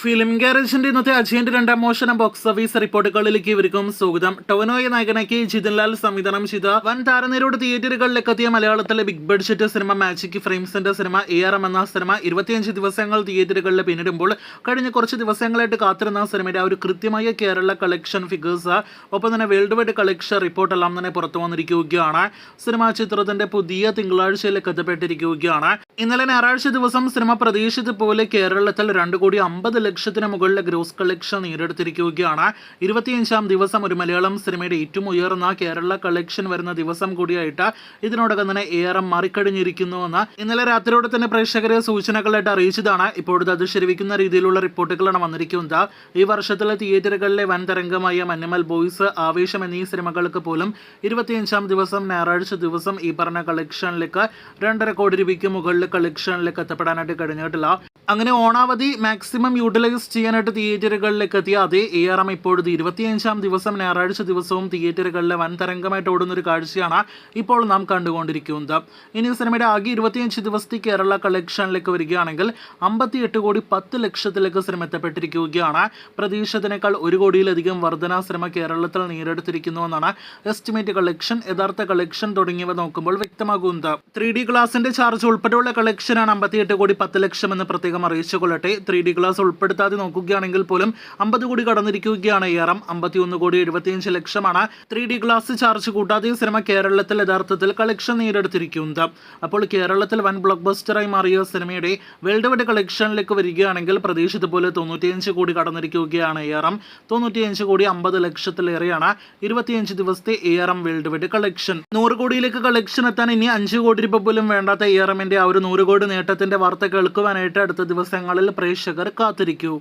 Film ഗാരേജിന്റെ ഇന്നത്തെ അജയന്റെ രണ്ടാം മോഷണം ബോക്സ് ഓഫീസ് റിപ്പോർട്ടുകളിലേക്ക് ഇവർക്കും സ്വാഗതം. ടൊവിനോയെ നായകനാക്കി ജിതിൻലാൽ സംവിധാനം ചെയ്ത വൻ താരനിരയുടെ തിയേറ്ററുകളിലേക്ക് എത്തിയ മലയാളത്തിലെ ബിഗ് ബഡ്ജറ്റ് സിനിമ മാജിക് ഫ്രെയിംസിന്റെ സിനിമ ARM എന്ന സിനിമ 25 ദിവസങ്ങൾ തിയേറ്ററുകളിൽ പിന്നിടുമ്പോൾ കഴിഞ്ഞ കുറച്ച് ദിവസങ്ങളായിട്ട് കാത്തിരുന്ന സിനിമയുടെ ഒരു കൃത്യമായ കേരള കളക്ഷൻ ഫിഗേഴ്സ് ഒപ്പം തന്നെ വേൾഡ് വൈഡ് കളക്ഷൻ റിപ്പോർട്ട് എല്ലാം തന്നെ പുറത്തു വന്നിരിക്കുകയാണ്. സിനിമാ ചിത്രത്തിന്റെ പുതിയ തിങ്കളാഴ്ചയിലേക്ക് എത്തപ്പെട്ടിരിക്കുകയാണ്. ഇന്നലെ ഞായറാഴ്ച ദിവസം സിനിമ പ്രതീക്ഷിച്ചതുപോലെ കേരളത്തിൽ 2,50,00,000 മുകളിലെ ഗ്രോസ് കളക്ഷൻ നേടിയെടുത്തിരിക്കുകയാണ്. 25-ാം ദിവസം ഒരു മലയാളം സിനിമയുടെ ഏറ്റവും ഉയർന്ന കേരള കളക്ഷൻ വരുന്ന ദിവസം കൂടിയായിട്ട് ഇതിനോടകം തന്നെ ARM മാറിക്കഴിഞ്ഞിരിക്കുന്നുവെന്ന് ഇന്നലെ രാത്രിയോടെ തന്നെ പ്രേക്ഷകരെ സൂചനകളായിട്ട് അറിയിച്ചതാണ്. ഇപ്പോഴത്തെ അത് ശരിവയ്ക്കുന്ന രീതിയിലുള്ള റിപ്പോർട്ടുകളാണ് വന്നിരിക്കുന്നത്. ഈ വർഷത്തിലെ തിയേറ്ററുകളിലെ വൻ തരംഗമായ മഞ്ഞുമൽ ബോയ്സ്, ആവേശം എന്നീ സിനിമകൾക്ക് പോലും 25-ാം ദിവസം ഞായറാഴ്ച ദിവസം ഈ പറഞ്ഞ കളക്ഷനിലേക്ക് 2.5 കോടി രൂപയ്ക്ക് മുകളിൽ കളക്ഷനിലേക്ക് എത്തപ്പെടാനായിട്ട് കഴിഞ്ഞിട്ടില്ല. അങ്ങനെ ഓണാവധി മാക്സിമം യൂട്ടിലൈസ് ചെയ്യാനായിട്ട് തിയേറ്ററുകളിലേക്ക് എത്തിയ അതേ ARM ഇപ്പോഴത്തെ 25-ാം ദിവസം ഞായറാഴ്ച ദിവസവും തിയേറ്ററുകളിലെ വൻ തരംഗമായിട്ട് ഓടുന്നൊരു കാഴ്ചയാണ് ഇപ്പോൾ നാം കണ്ടുകൊണ്ടിരിക്കുന്നത്. ഇനി സിനിമയുടെ ആകെ 25 ദിവസത്തെ കേരള കളക്ഷനിലേക്ക് വരികയാണെങ്കിൽ 58,10,00,000 സിനിമ എത്തപ്പെട്ടിരിക്കുകയാണ്. പ്രതീക്ഷിച്ചതിനേക്കാൾ 1 കോടിയിലധികം വർധന സിനിമ കേരളത്തിൽ നേടിയെടുത്തിരിക്കുന്നുവെന്നാണ് എസ്റ്റിമേറ്റ് കളക്ഷൻ, യഥാർത്ഥ കളക്ഷൻ തുടങ്ങിയവ നോക്കുമ്പോൾ വ്യക്തമാകുന്നത്. 3D ഗ്ലാസിന്റെ ചാർജ് ഉൾപ്പെടെയുള്ള കളക്ഷനാണ് 58,10,00,000 എന്ന് പ്രത്യേകം അറിയിച്ചുകൊള്ളട്ടെ. 3D ഗ്ലാസ് ഉൾപ്പെടുത്താതെ നോക്കുകയാണെങ്കിൽ പോലും 50 കോടി കടന്നിരിക്കുകയാണ് ARM. 51,75,00,000 3D ഗ്ലാസ് ചാർജ് കൂട്ടാതെ സിനിമ കേരളത്തിൽ യഥാർത്ഥത്തിൽ കളക്ഷൻ നേടിയെടുത്തിരിക്കുന്നത്. അപ്പോൾ കേരളത്തിൽ വൻ ബ്ലോക്ക് ബസ്റ്ററായി മാറിയ സിനിമയുടെ വേൾഡ് വൈഡ് കളക്ഷനിലേക്ക് വരികയാണെങ്കിൽ പ്രതീക്ഷിച്ചതുപോലെ 95 കോടി കടന്നിരിക്കുകയാണ് ARM. 95,50,00,000 25 ദിവസത്തെ ARM വേൾഡ് വൈഡ് കളക്ഷൻ. 100 കോടിയിലേക്ക് കളക്ഷൻ എത്താൻ ഇനി 5 കോടി രൂപ പോലും വേണ്ടാത്ത ARMന്റെ ആ ഒരു 100 കോടി നേട്ടത്തിന്റെ വാർത്ത കേൾക്കുവാനായിട്ട് അടുത്ത ദിവസങ്ങളിൽ പ്രേക്ഷകർ കാത്തിരിക്കൂ.